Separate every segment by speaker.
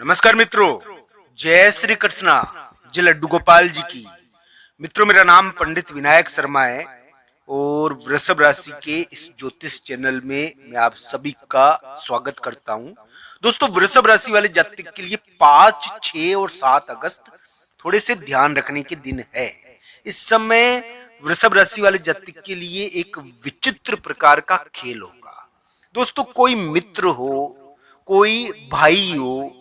Speaker 1: नमस्कार मित्रों, जय श्री कृष्णा। जी लड्डू गोपाल जी की। मित्रों, मेरा नाम पंडित विनायक शर्मा है और वृषभ राशि के इस ज्योतिष चैनल में मैं आप सभी का स्वागत करता हूं। दोस्तों, वृषभ राशि वाले जातक के लिए 5, 6 और 7 अगस्त थोड़े से ध्यान रखने के दिन है। इस समय वृषभ राशि वाले जातक के लिए एक विचित्र प्रकार का खेल होगा। दोस्तों, कोई मित्र हो, कोई भाई हो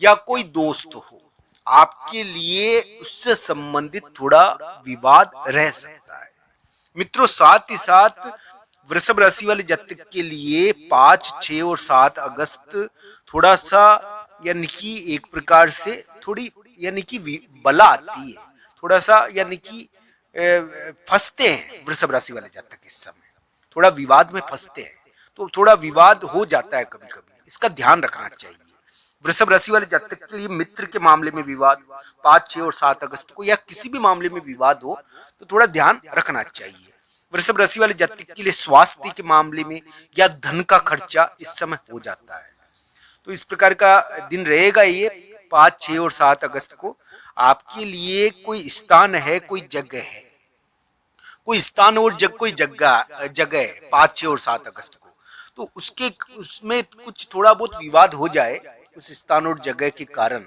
Speaker 1: या कोई दोस्त हो, आपके लिए उससे संबंधित थोड़ा विवाद रह सकता है। मित्रों, साथ ही साथ वृषभ राशि वाले जातक के लिए 5, 6 और 7 अगस्त थोड़ा सा यानी कि एक प्रकार से थोड़ी यानी कि बला आती है, थोड़ा सा यानी कि फंसते हैं वृषभ राशि वाले जातक। इस समय थोड़ा विवाद में फंसते हैं, तो थोड़ा विवाद हो जाता है कभी कभी, इसका ध्यान रखना चाहिए। वृषभ राशि वाले जातक के लिए मित्र के मामले में विवाद 5, 6 और 7 अगस्त को या किसी भी मामले में विवाद हो तो थोड़ा ध्यान रखना चाहिए। वृषभ राशि वाले जातक के लिए स्वास्थ्य के मामले में या धन का खर्चा इस समय हो जाता है। तो इस प्रकार का दिन रहेगा ये 5, 6 और 7 अगस्त को। आपके लिए कोई स्थान है, कोई जगह है, कोई स्थान और कोई जगह जगह है 5, 6 और 7 अगस्त को, तो उसके उसमें कुछ थोड़ा बहुत विवाद हो जाए उस स्थान और जगह के कारण,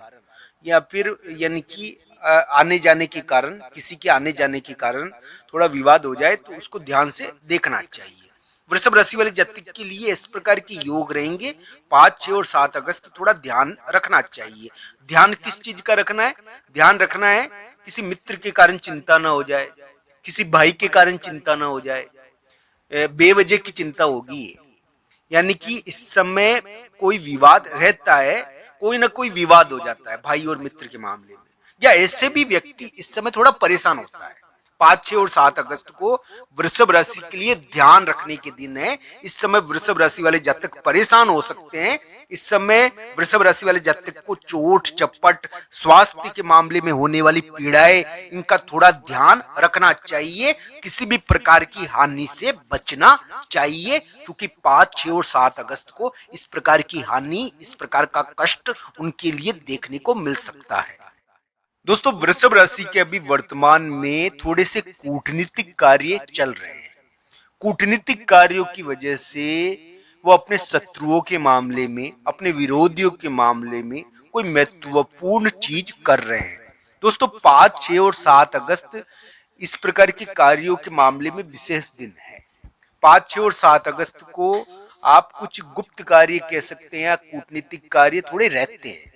Speaker 1: या फिर यानी कि आने जाने के कारण, किसी के आने जाने के कारण थोड़ा विवाद हो जाए तो उसको ध्यान से देखना चाहिए। वृषभ राशि वाले जातक के लिए इस प्रकार के योग रहेंगे 5, 6 और 7 अगस्त, थोड़ा ध्यान रखना चाहिए। ध्यान किस चीज का रखना है? ध्यान रखना है किसी मित्र के कारण चिंता ना हो जाए, किसी भाई के कारण चिंता ना हो जाए, बेवजह की चिंता होगी। यानी कि इस समय कोई विवाद रहता है, कोई ना कोई विवाद हो जाता है भाई और मित्र के मामले में, या ऐसे भी व्यक्ति इस समय थोड़ा परेशान होता है। 5, 6 और 7 अगस्त को वृषभ राशि के लिए ध्यान रखने के दिन है। इस समय वृषभ राशि वाले जातक परेशान हो सकते हैं। इस समय वृषभ राशि वाले जातक को चोट चपट, स्वास्थ्य के मामले में होने वाली पीड़ाएं, इनका थोड़ा ध्यान रखना चाहिए। किसी भी प्रकार की हानि से बचना चाहिए, क्योंकि 5, 6 और 7 अगस्त को इस प्रकार की हानि, इस प्रकार का कष्ट उनके लिए देखने को मिल सकता है। दोस्तों, वृषभ राशि के अभी वर्तमान में थोड़े से कूटनीतिक कार्य चल रहे हैं। कूटनीतिक कार्यों की वजह से वो अपने शत्रुओं के मामले में, अपने विरोधियों के मामले में कोई महत्वपूर्ण चीज कर रहे हैं। दोस्तों, 5, 6 और 7 अगस्त इस प्रकार के कार्यों के मामले में विशेष दिन है। 5, 6 और 7 अगस्त को आप कुछ गुप्त कार्य कह सकते हैं या कूटनीतिक कार्य थोड़े रहते हैं।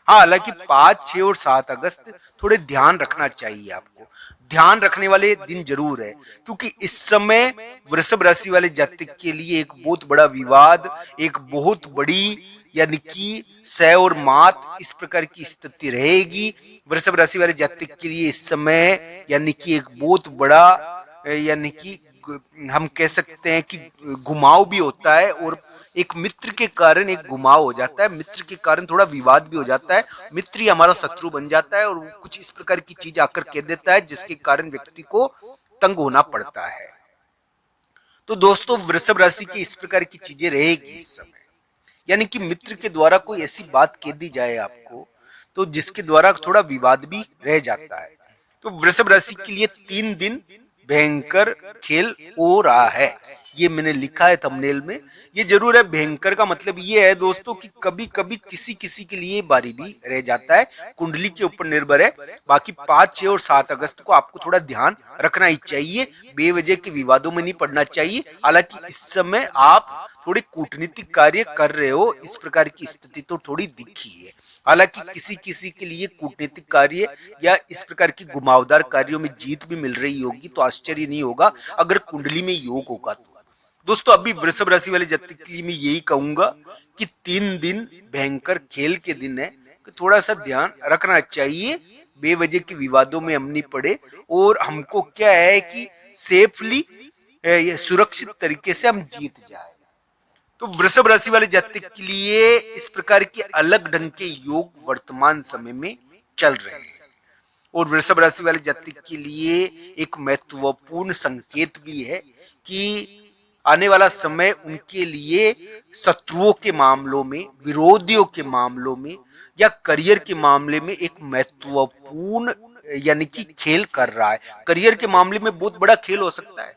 Speaker 1: हाँ, हालांकि 5, 6 और 7 अगस्त थोड़े ध्यान रखना चाहिए आपको। ध्यान रखने वाले दिन जरूर है, क्योंकि इस समय वृषभ राशि वाले जातक के लिए एक बहुत बड़ा विवाद, एक बहुत बड़ी यानी कि सह और मात, इस प्रकार की स्थिति रहेगी। वृषभ राशि वाले जातक के लिए इस समय यानी कि एक बहुत बड़ा यानी कि हम कह सकते हैं कि घुमाव भी होता है, और एक मित्र के कारण एक घुमाव हो जाता है, मित्र के कारण थोड़ा विवाद भी हो जाता है, मित्र ही हमारा शत्रु बन जाता है और कुछ इस प्रकार की चीज आकर कह देता है जिसके कारण व्यक्ति को तंग होना पड़ता है। तो दोस्तों, वृषभ राशि की इस प्रकार की चीजें रहेगी इस समय, यानी कि मित्र के द्वारा कोई ऐसी बात कह दी जाए आपको, तो जिसके द्वारा थोड़ा विवाद भी रह जाता है। तो वृषभ राशि के लिए 3 दिन भयंकर खेल हो रहा है, ये मैंने लिखा है थंबनेल में। ये जरूर है, भयंकर का मतलब ये है दोस्तों कि कभी कभी किसी किसी के लिए भारी भी रह जाता है, कुंडली के ऊपर निर्भर है। बाकी 5, 6 और 7 अगस्त को आपको थोड़ा ध्यान रखना ही चाहिए, बेवजह के विवादों में नहीं पड़ना चाहिए। हालांकि इस समय आप थोड़े कूटनीतिक कार्य कर रहे हो, इस प्रकार की स्थिति तो थोड़ी दिखी है। हालांकि किसी किसी के लिए कूटनीतिक कार्य या इस प्रकार की घुमावदार कार्यों में जीत भी मिल रही होगी, तो आश्चर्य नहीं होगा अगर कुंडली में योग होगा तो। दोस्तों, अभी वृषभ राशि वाले जातक के लिए मैं यही कहूंगा कि 3 दिन भयंकर खेल के दिन है, कि थोड़ा सा ध्यान रखना चाहिए, बेवजह के विवादों में हम नहीं पड़े, और हमको क्या है कि सेफली, सुरक्षित तरीके से हम जीत जाए। तो वृषभ राशि वाले जातक के लिए इस प्रकार के अलग ढंग के योग वर्तमान समय में चल रहे हैं, और वृषभ राशि वाले जातक के लिए एक महत्वपूर्ण संकेत भी है कि आने वाला समय उनके लिए शत्रुओं के मामलों में, विरोधियों के मामलों में या करियर के मामले में एक महत्वपूर्ण यानी कि खेल कर रहा है। करियर के मामले में बहुत बड़ा खेल हो सकता है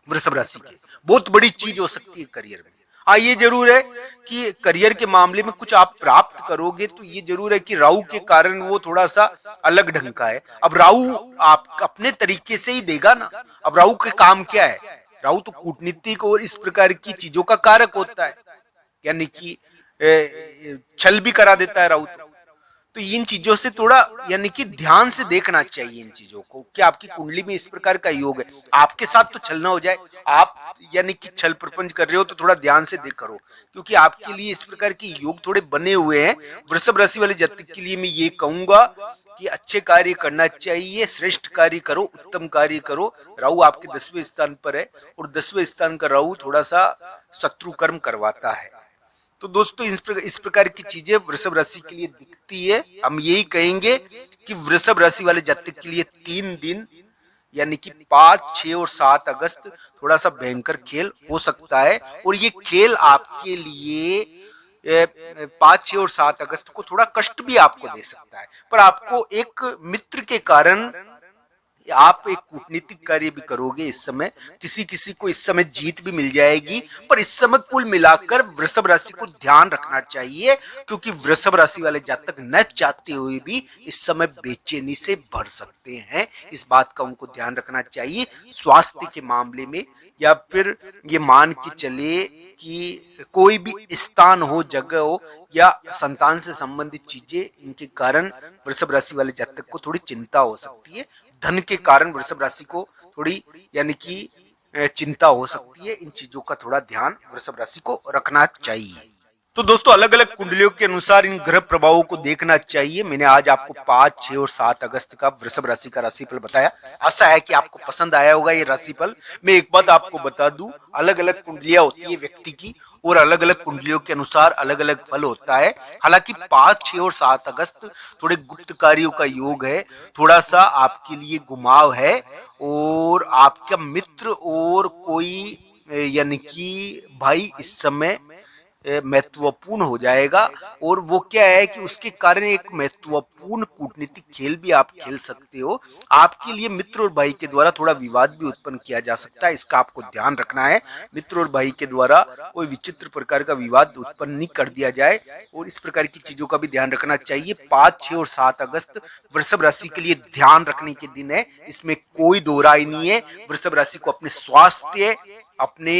Speaker 1: वृषभ राशि के, बहुत बड़ी चीज हो सकती है करियर में। हाँ, ये जरूर है कि करियर के मामले में कुछ आप प्राप्त करोगे, तो ये जरूर है कि राहु के कारण वो थोड़ा सा अलग ढंग का है। अब राहु आप अपने तरीके से ही देगा ना। अब राहु के काम क्या है? राहु तो कूटनीतिक और इस प्रकार की चीजों का कारक होता है, यानी कि छल भी करा देता है राहु। तो इन चीजों से थोड़ा यानी कि ध्यान से देखना चाहिए इन चीजों को कि आपकी कुंडली में इस प्रकार का योग है। आपके साथ तो छल ना हो जाए, आप यानी कि छल प्रपंच कर रहे हो तो थोड़ा ध्यान से देख करो, क्योंकि आपके लिए इस प्रकार के योग थोड़े बने हुए हैं। वृषभ राशि वाले जातक के लिए मैं ये कहूंगा कि अच्छे कार्य करना चाहिए, श्रेष्ठ कार्य करो, उत्तम कार्य करो। राहु आपके 10वें स्थान पर है और 10वें स्थान का राहु थोड़ा सा शत्रु कर्म करवाता है। तो दोस्तों इस प्रकार की चीजें वृषभ राशि के लिए दिखती है। हम यही कहेंगे कि वृषभ राशि वाले जातक के लिए 3 दिन यानी कि 5, 6 और 7 अगस्त थोड़ा सा भयंकर खेल हो सकता है। और ये खेल आपके लिए 5, 6 और 7 अगस्त को थोड़ा कष्ट भी आपको दे सकता है, पर आपको एक मित्र के कारण आप एक कूटनीतिक कार्य भी करोगे इस समय, किसी किसी को इस समय जीत भी मिल जाएगी। पर इस समय कुल मिलाकर वृषभ राशि को ध्यान रखना चाहिए, क्योंकि वृषभ राशि वाले जातक न चाहते हुए भी इस समय बेचैनी से भर सकते हैं। इस बात का उनको ध्यान रखना चाहिए। स्वास्थ्य के मामले में या फिर ये मान के चले कि कोई भी स्थान हो, जगह हो या संतान से संबंधित चीजें, इनके कारण वृषभ राशि वाले जातक को थोड़ी चिंता हो सकती है। धन के कारण वृषभ राशि को थोड़ी यानी कि चिंता हो सकती है। इन चीजों का थोड़ा ध्यान वृषभ राशि को रखना चाहिए। तो दोस्तों अलग अलग कुंडलियों के अनुसार इन ग्रह प्रभावों को देखना चाहिए। मैंने आज आपको 5, 6 और 7 अगस्त का वृषभ राशि का राशिफल बताया। आशा है कि आपको पसंद आया होगा ये राशिफल। मैं एक बात आपको बता दूं, अलग अलग कुंडलियां होती है व्यक्ति की और अलग अलग कुंडलियों के अनुसार अलग अलग फल होता है। हालांकि 5, 6 और 7 अगस्त थोड़े गुप्त कार्यों का योग है, थोड़ा सा आपके लिए घुमाव है और आपका मित्र और कोई यानी कि भाई इस समय महत्वपूर्ण हो जाएगा। और वो क्या है कि उसके कारण एक महत्वपूर्ण कूटनीतिक खेल भी आप खेल सकते हो। आपके लिए मित्र और भाई के द्वारा थोड़ा विवाद भी उत्पन्न किया जा सकता है, इसका आपको ध्यान रखना है। मित्र और भाई के द्वारा कोई विचित्र प्रकार का विवाद उत्पन्न नहीं कर दिया जाए और इस प्रकार की चीजों का भी ध्यान रखना चाहिए। 5, 6 और 7 अगस्त वृषभ राशि के लिए ध्यान रखने के दिन है, इसमें कोई दो राय नहीं है। वृषभ राशि को अपने स्वास्थ्य, अपने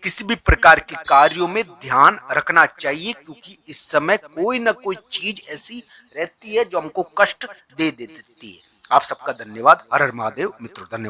Speaker 1: किसी भी प्रकार के कार्यों में ध्यान रखना चाहिए, क्योंकि इस समय कोई ना कोई चीज ऐसी रहती है जो हमको कष्ट दे देती है। आप सबका धन्यवाद। हर हर महादेव मित्रों, धन्यवाद।